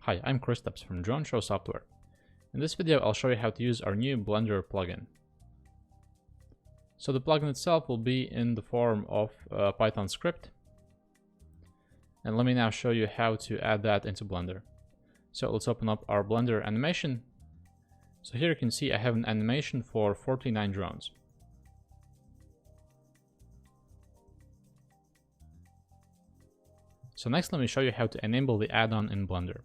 Hi, I'm Kristaps from Drone Show Software. In this video, I'll show you how to use our new Blender plugin. So the plugin itself will be in the form of a Python script. And let me now show you how to add that into Blender. So let's open up our Blender animation. So here you can see I have an animation for 49 drones. So next, let me show you how to enable the add-on in Blender.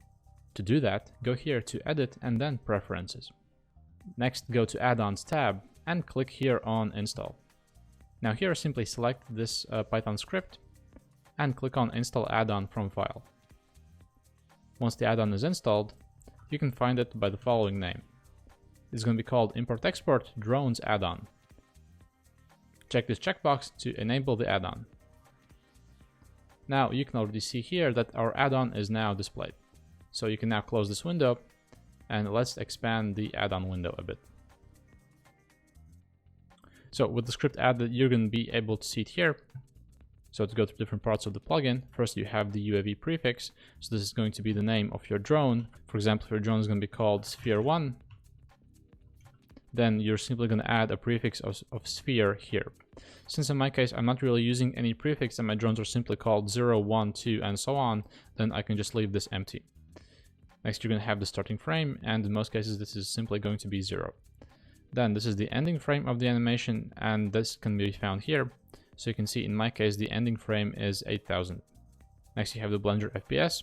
To do that, go here to Edit and then Preferences. Next, go to Add-ons tab and click here on Install. Now here, simply select this Python script and click on Install Add-on from File. Once the add-on is installed, you can find it by the following name. It's going to be called Import Export Drones Add-on. Check this checkbox to enable the add-on. Now you can already see here that our add-on is now displayed. So you can now close this window and let's expand the add-on window a bit. So with the script added, you're going to be able to see it here. So to go to different parts of the plugin, first you have the UAV prefix. So this is going to be the name of your drone. For example, if your drone is going to be called Sphere 1, then you're simply going to add a prefix of sphere here. Since in my case, I'm not really using any prefix and my drones are simply called 0, 1, 2, and so on, then I can just leave this empty. Next, you're going to have the starting frame, and in most cases, this is simply going to be 0. Then this is the ending frame of the animation, and this can be found here. So you can see in my case, the ending frame is 8000. Next, you have the Blender FPS.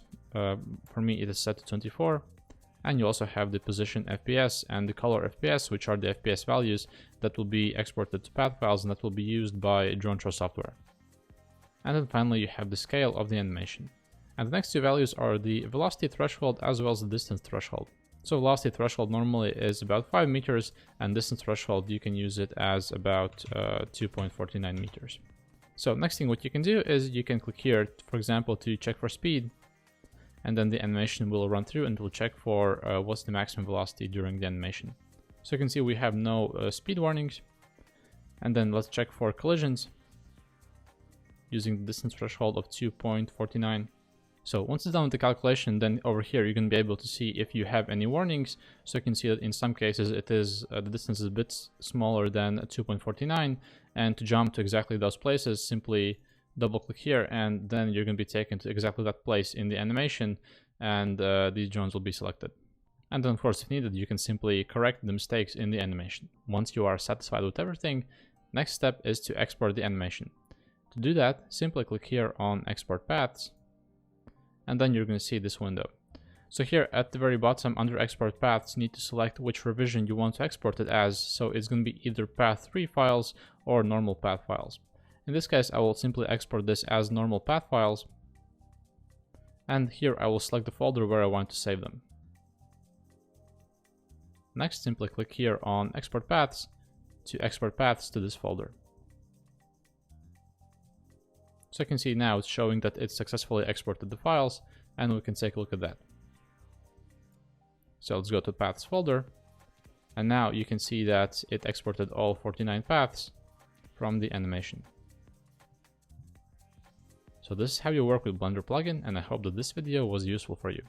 For me, it is set to 24. And you also have the position FPS and the color FPS, which are the FPS values that will be exported to path files and that will be used by Drone Show software. And then finally, you have the scale of the animation. And the next two values are the velocity threshold as well as the distance threshold. So velocity threshold normally is about 5 meters, and distance threshold, you can use it as about 2.49 meters. So next thing what you can do is you can click here, for example, to check for speed. And then the animation will run through and will check for what's the maximum velocity during the animation. So you can see we have no speed warnings. And then let's check for collisions using the distance threshold of 2.49. So once it's done with the calculation, then over here you're going to be able to see if you have any warnings. So you can see that in some cases it is the distance is a bit smaller than 2.49, and to jump to exactly those places, simply double click here and then you're going to be taken to exactly that place in the animation, and these drones will be selected. And then of course, if needed, you can simply correct the mistakes in the animation. Once you are satisfied with everything, next step is to export the animation. To do that, simply click here on Export Paths, and then you're going to see this window. So here at the very bottom under Export Paths, you need to select which revision you want to export it as. So it's going to be either Path 3 files or normal path files. In this case, I will simply export this as normal path files. And here I will select the folder where I want to save them. Next, simply click here on Export Paths to export paths to this folder. So you can see now it's showing that it successfully exported the files, and we can take a look at that. So let's go to Paths folder, and now you can see that it exported all 49 paths from the animation. So this is how you work with Blender plugin, and I hope that this video was useful for you.